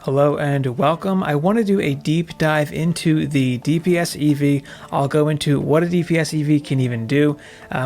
Hello and welcome. I want to do a deep dive into the DPS EV. I'll go into what a DPS EV can even do,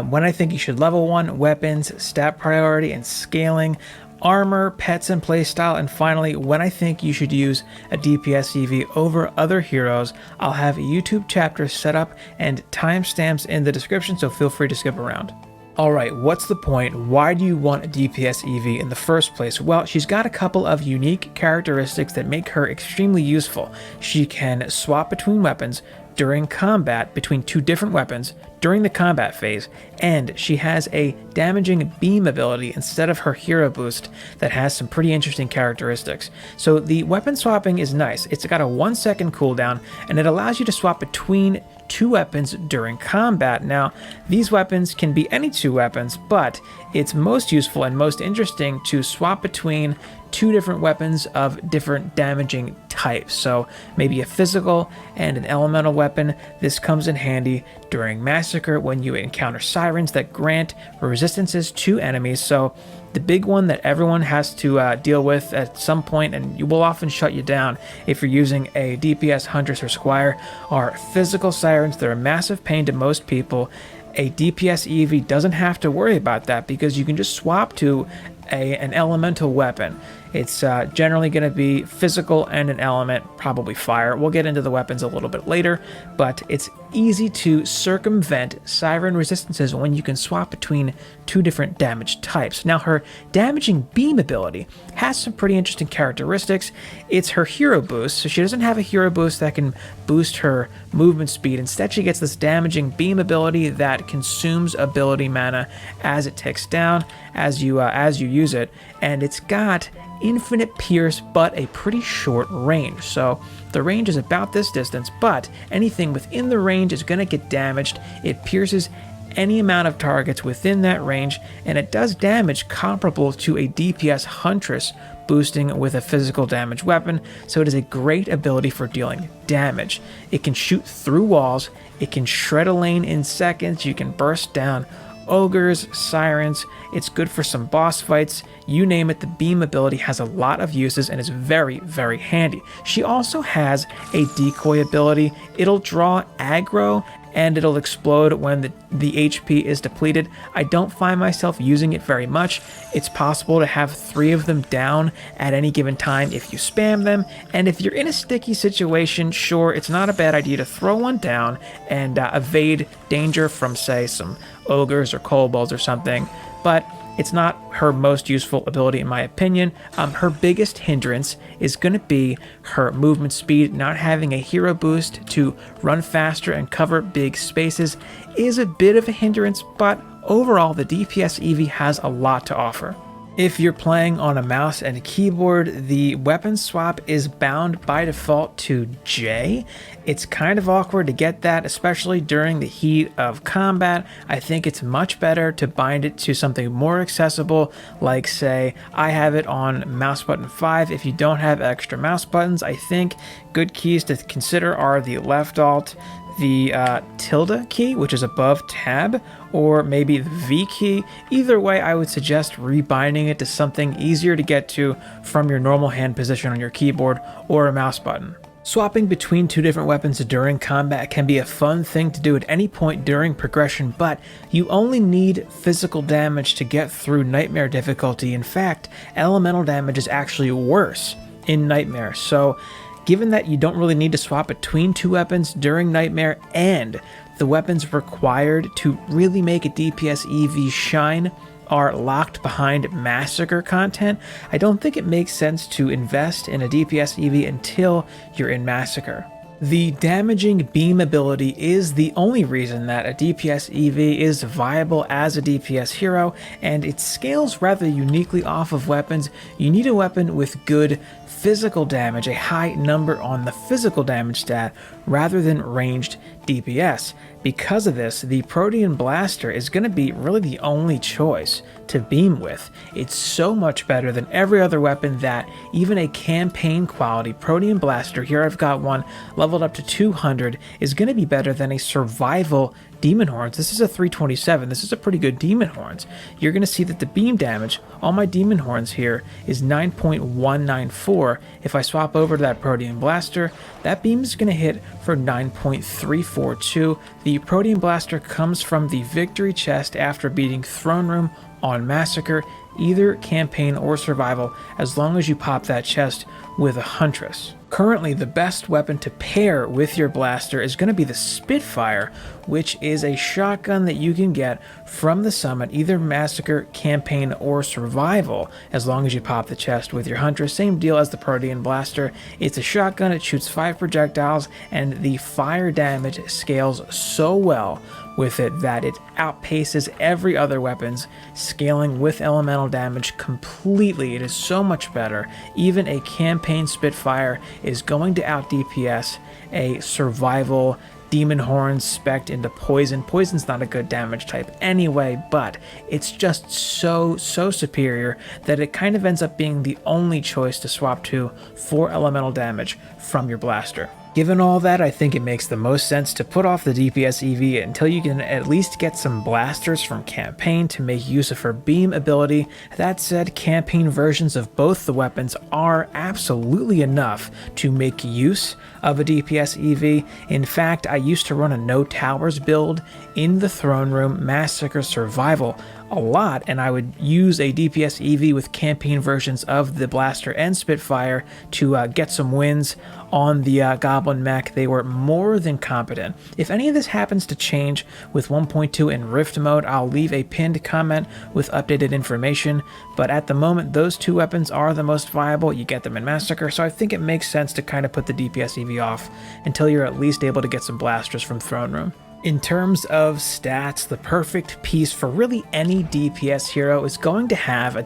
when I think you should level 1, weapons, stat priority and scaling, armor, pets and playstyle, and finally when I think you should use a DPS EV over other heroes. I'll have YouTube chapters set up and timestamps in the description, so feel free to skip around. Alright, what's the point? Why do you want a DPS EV in the first place? Well, she's got a couple of unique characteristics that make her extremely useful. She can swap between weapons during combat, between two different weapons during the combat phase, and she has a damaging beam ability instead of her hero boost that has some pretty interesting characteristics. So the weapon swapping is nice. It's got a 1-second cooldown and it allows you to swap between two weapons during combat. Now, these weapons can be any two weapons, but it's most useful and most interesting to swap between two different weapons of different damaging types. So maybe a physical and an elemental weapon. This comes in handy during Massacre when you encounter sirens that grant resistances to enemies. So the big one that everyone has to deal with at some point, and you will often shut you down if you're using a DPS Huntress or Squire, are physical sirens. They're a massive pain to most people. A DPS EV doesn't have to worry about that because you can just swap to an elemental weapon. It's generally going to be physical and an element, probably fire. We'll get into the weapons a little bit later, but it's easy to circumvent siren resistances when you can swap between two different damage types. Now, her damaging beam ability has some pretty interesting characteristics. It's her hero boost, so she doesn't have a hero boost that can boost her movement speed. Instead, she gets this damaging beam ability that consumes ability mana as it ticks down as you use it, and it's got infinite pierce but a pretty short range. So the range is about this distance, but anything within the range is going to get damaged. It pierces any amount of targets within that range, and it does damage comparable to a DPS Huntress boosting with a physical damage weapon, so it is a great ability for dealing damage. It can shoot through walls, it can shred a lane in seconds, you can burst down ogres, sirens. It's good for some boss fights, you name it. The beam ability has a lot of uses and is very, very handy. She also has a decoy ability. It'll draw aggro and it'll explode when the HP is depleted. I don't find myself using it very much. It's possible to have 3 of them down at any given time if you spam them, and if you're in a sticky situation, sure, it's not a bad idea to throw one down and evade danger from, say, some ogres or kobolds or something, but it's not her most useful ability in my opinion. Her biggest hindrance is going to be her movement speed. Not having a hero boost to run faster and cover big spaces is a bit of a hindrance, but overall the DPS EV has a lot to offer. If you're playing on a mouse and a keyboard, the weapon swap is bound by default to J. It's kind of awkward to get that, especially during the heat of combat. I think it's much better to bind it to something more accessible, like, say, I have it on mouse button 5. If you don't have extra mouse buttons, I think good keys to consider are the left alt, the tilde key, which is above tab, or maybe the V key. Either way, I would suggest rebinding it to something easier to get to from your normal hand position on your keyboard or a mouse button. Swapping between two different weapons during combat can be a fun thing to do at any point during progression, but you only need physical damage to get through Nightmare difficulty. In fact, elemental damage is actually worse in Nightmare, so given that you don't really need to swap between two weapons during Nightmare, and the weapons required to really make a DPS EV shine are locked behind Massacre content, I don't think it makes sense to invest in a DPS EV until you're in Massacre. The damaging beam ability is the only reason that a DPS EV is viable as a DPS hero, and it scales rather uniquely off of weapons. You need a weapon with good physical damage, a high number on the physical damage stat, rather than ranged DPS. Because of this, the Protean Blaster is going to be really the only choice to beam with. It's so much better than every other weapon that even a campaign quality Protean Blaster, here I've got one leveled up to 200, is going to be better than a survival demon horns. This is a 327. This is a pretty good demon horns. You're going to see that the beam damage on my demon horns here is 9.194. If I swap over to that Protean Blaster, that beam is going to hit for 9.342. The Protean Blaster comes from the victory chest after beating Throne Room on Massacre, either campaign or survival, as long as you pop that chest with a Huntress. Currently, the best weapon to pair with your blaster is going to be the Spitfire, which is a shotgun that you can get from the summit, either Massacre, Campaign, or Survival, as long as you pop the chest with your Huntress. Same deal as the Protean Blaster. It's a shotgun, it shoots 5 projectiles, and the fire damage scales so well with it that it outpaces every other weapon's scaling with elemental damage completely. It is so much better. Even a campaign Spitfire is going to out DPS a survival demon horn spec'd into poison. Poison's not a good damage type anyway, but it's just so superior that it kind of ends up being the only choice to swap to for elemental damage from your blaster. Given all that, I think it makes the most sense to put off the DPS EV until you can at least get some blasters from campaign to make use of her beam ability. That said, campaign versions of both the weapons are absolutely enough to make use of a DPS EV. In fact, I used to run a no towers build in the Throne Room Massacre Survival a lot, and I would use a DPS EV with campaign versions of the Blaster and Spitfire to get some wins on the Goblin mech. They were more than competent. If any of this happens to change with 1.2 in Rift mode, I'll leave a pinned comment with updated information, but at the moment those two weapons are the most viable. You get them in Massacre, so I think it makes sense to kind of put the DPS EV off until you're at least able to get some blasters from Throne Room. In terms of stats, the perfect piece for really any DPS hero is going to have a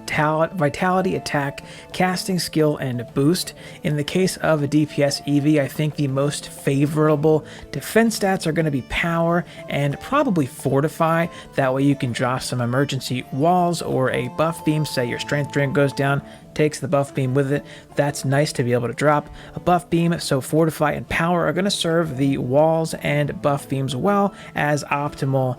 vitality, attack, casting skill, and boost. In the case of a DPS EV, I think the most favorable defense stats are going to be power and probably fortify. That way you can drop some emergency walls or a buff beam. Say your strength drain goes down, takes the buff beam with it. That's nice to be able to drop a buff beam, so fortify and power are going to serve the walls and buff beams well as optimal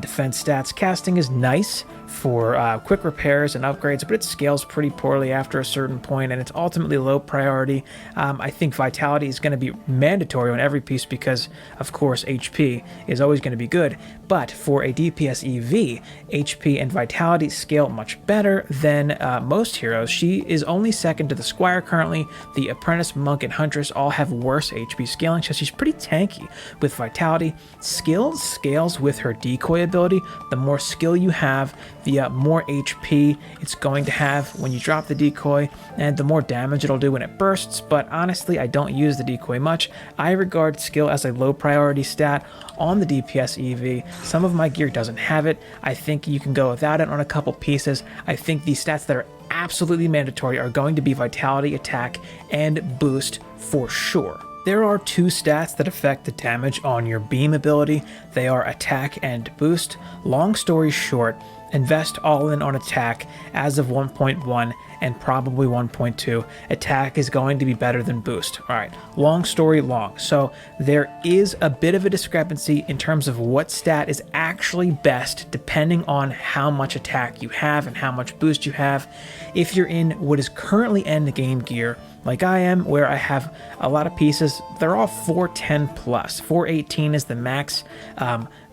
defense stats. Casting is nice for quick repairs and upgrades, but it scales pretty poorly after a certain point, and it's ultimately low priority. I think vitality is going to be mandatory on every piece because, of course, HP is always going to be good, but for a DPS EV, HP and vitality scale much better than most heroes. She is only second to the Squire currently. The Apprentice, Monk, and Huntress all have worse HP scaling, so she's pretty tanky with vitality. Skill scales with her decoy ability. The more skill you have, the more HP it's going to have when you drop the decoy, and the more damage it'll do when it bursts. But honestly, I don't use the decoy much. I regard skill as a low priority stat on the DPS EV. Some of my gear doesn't have it. I think you can go without it on a couple pieces. I think the stats that are absolutely mandatory are going to be vitality, attack, and boost for sure. There are two stats that affect the damage on your beam ability. They are attack and boost. Long story short, invest all in on attack as of 1.1 and probably 1.2. Attack is going to be better than boost. All right, long story long. So there is a bit of a discrepancy in terms of what stat is actually best depending on how much attack you have and how much boost you have. If you're in what is currently end game gear, like I am, where I have a lot of pieces, they're all 410 plus. 418 is the max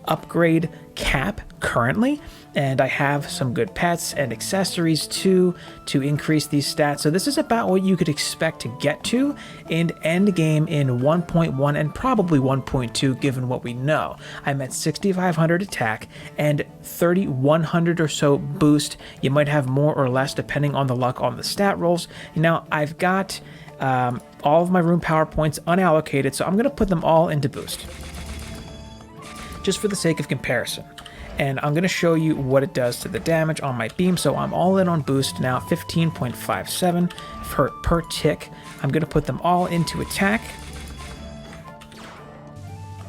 upgrade cap currently, and I have some good pets and accessories too to increase these stats. So this is about what you could expect to get to in end game in 1.1 and probably 1.2 given what we know. I'm at 6,500 attack and 3,100 or so boost. You might have more or less depending on the luck on the stat rolls. Now I've got all of my room power points unallocated, so I'm going to put them all into boost just for the sake of comparison. And I'm going to show you what it does to the damage on my beam. So I'm all in on boost now, 15.57 per tick. I'm going to put them all into attack.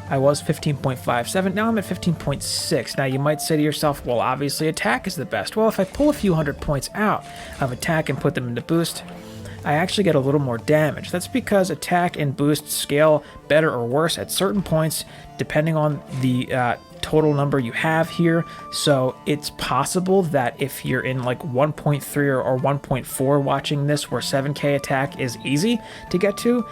I was 15.57, now I'm at 15.6. Now you might say to yourself, well, obviously attack is the best. Well, if I pull a few hundred points out of attack and put them into boost, I actually get a little more damage. That's because attack and boost scale better or worse at certain points depending on the total number you have here. So it's possible that if you're in like 1.3 or 1.4 watching this, where 7k attack is easy to get to,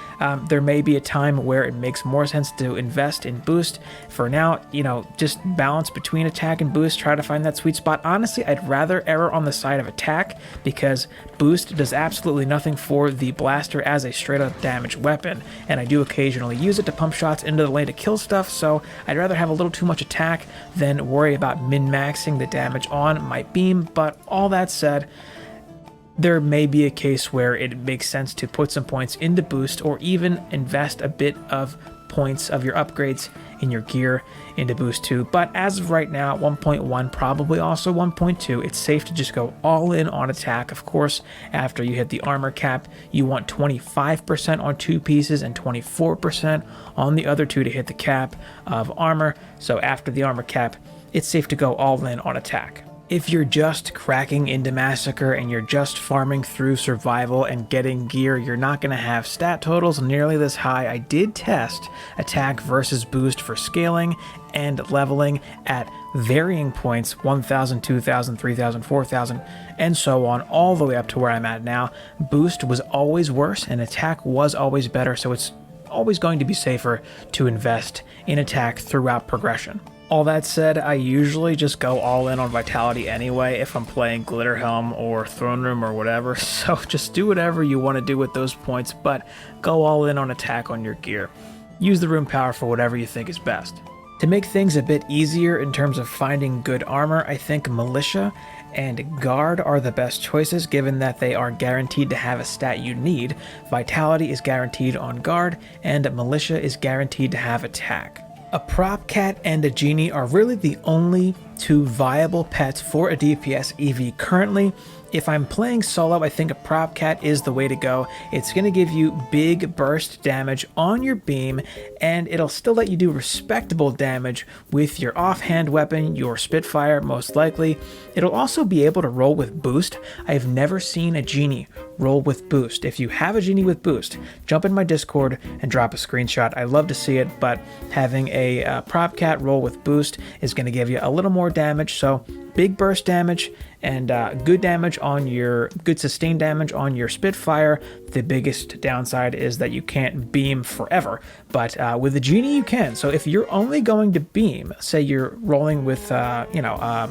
there may be a time where it makes more sense to invest in boost. For now, you know, just balance between attack and boost, try to find that sweet spot. Honestly, I'd rather err on the side of attack, because boost does absolutely nothing for the blaster as a straight up damage weapon, and I do occasionally use it to pump shots into the lane to kill stuff, so I'd rather have a little too much attack than worry about min-maxing the damage on my beam. But all that said, there may be a case where it makes sense to put some points into boost, or even invest a bit of points of your upgrades in your gear into boost too. But as of right now, 1.1, probably also 1.2, it's safe to just go all in on attack. Of course, after you hit the armor cap, you want 25% on 2 pieces and 24% on the other 2 to hit the cap of armor. So after the armor cap, it's safe to go all in on attack. If you're just cracking into Massacre and you're just farming through survival and getting gear, you're not going to have stat totals nearly this high. I did test attack versus boost for scaling and leveling at varying points, 1,000, 2,000, 3,000, 4,000, and so on, all the way up to where I'm at now. Boost was always worse and attack was always better, so it's always going to be safer to invest in attack throughout progression. All that said, I usually just go all in on Vitality anyway if I'm playing Glitter Helm or Throne Room or whatever, so just do whatever you want to do with those points, but go all in on attack on your gear. Use the Rune Power for whatever you think is best. To make things a bit easier in terms of finding good armor, I think Militia and Guard are the best choices, given that they are guaranteed to have a stat you need. Vitality is guaranteed on Guard, and Militia is guaranteed to have attack. A Prop Cat and a Genie are really the only 2 viable pets for a DPS EV currently. If I'm playing solo, I think a Prop Cat is the way to go. It's going to give you big burst damage on your beam, and it'll still let you do respectable damage with your offhand weapon, your Spitfire most likely. It'll also be able to roll with boost. I've never seen a Genie roll with boost. If you have a Genie with boost, jump in my Discord and drop a screenshot. I love to see it, but having a Prop Cat roll with boost is going to give you a little more damage, so big burst damage and good sustained damage on your Spitfire. The biggest downside is that you can't beam forever, but with the Genie you can. So if you're only going to beam, say you're rolling with a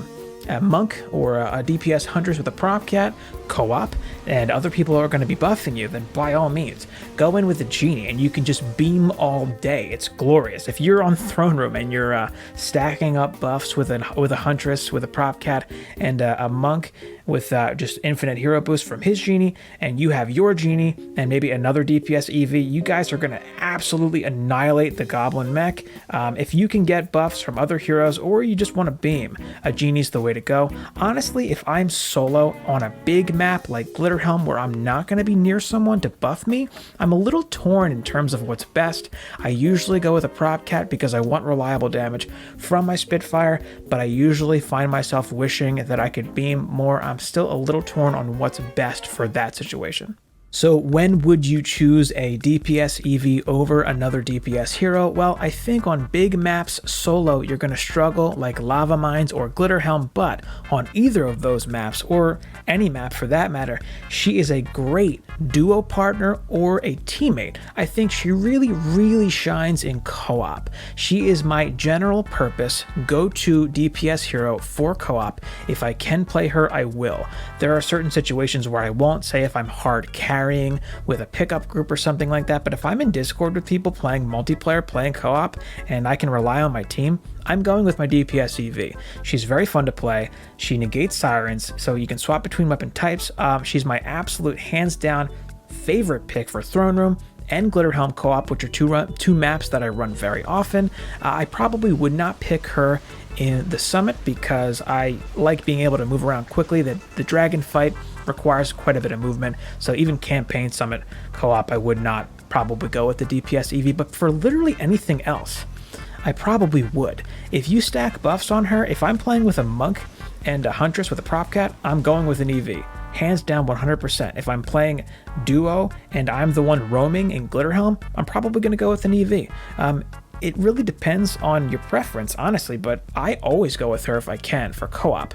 Monk or a DPS Huntress with a Prop Cat co-op, and other people are going to be buffing you, then by all means, go in with a Genie and you can just beam all day. It's glorious. If you're on Throne Room and you're stacking up buffs with a Huntress, with a Prop Cat, and a Monk with just infinite hero boost from his Genie, and you have your Genie and maybe another DPS EV, you guys are going to absolutely annihilate the Goblin mech. If you can get buffs from other heroes, or you just want to beam, a Genie's the way to go. Honestly, if I'm solo on a big map like Glitter Helm, where I'm not going to be near someone to buff me, I'm a little torn in terms of what's best. I usually go with a Prop Cat because I want reliable damage from my Spitfire, but I usually find myself wishing that I could beam more. I'm still a little torn on what's best for that situation. So when would you choose a DPS EV over another DPS hero? Well, I think on big maps solo you're going to struggle like Lava Mines or Glitter Helm, but on either of those maps, or any map for that matter, she is a great duo partner or a teammate. I think she really shines in co-op. She is my general purpose go-to DPS hero for co-op. If I can play her, I will. There are certain situations where I won't, say if I'm hard carrying with a pickup group or something like that, but if I'm in Discord with people playing multiplayer, playing co-op, and I can rely on my team, I'm going with my DPS EV. She's very fun to play. She negates sirens, so you can swap between weapon types. She's my absolute hands down favorite pick for Throne Room and Glitter Helm co-op, which are two maps that I run very often. I probably would not pick her in the Summit because I like being able to move around quickly. The dragon fight requires quite a bit of movement, so even campaign Summit co-op, I would not probably go with the DPS EV, but for literally anything else, I probably would. If you stack buffs on her, if I'm playing with a Monk and a Huntress with a Prop Cat, I'm going with an EV. Hands down 100%. If I'm playing duo and I'm the one roaming in Glitter Helm, I'm probably going to go with an EV. it really depends on your preference, honestly, but I always go with her if I can for co-op.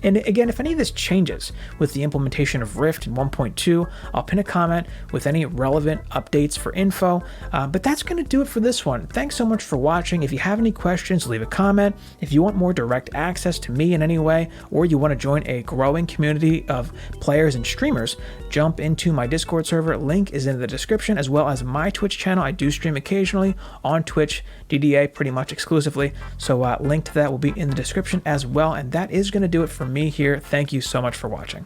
And again, if any of this changes with the implementation of Rift in 1.2, I'll pin a comment with any relevant updates for info. But that's going to do it for this one. Thanks so much for watching. If you have any questions, leave a comment. If you want more direct access to me in any way, or you want to join a growing community of players and streamers, jump into my Discord server. Link is in the description, as well as my Twitch channel. I do stream occasionally on Twitch, DDA pretty much exclusively. So link to that will be in the description as well. And that is going to do it for me here. Thank you so much for watching.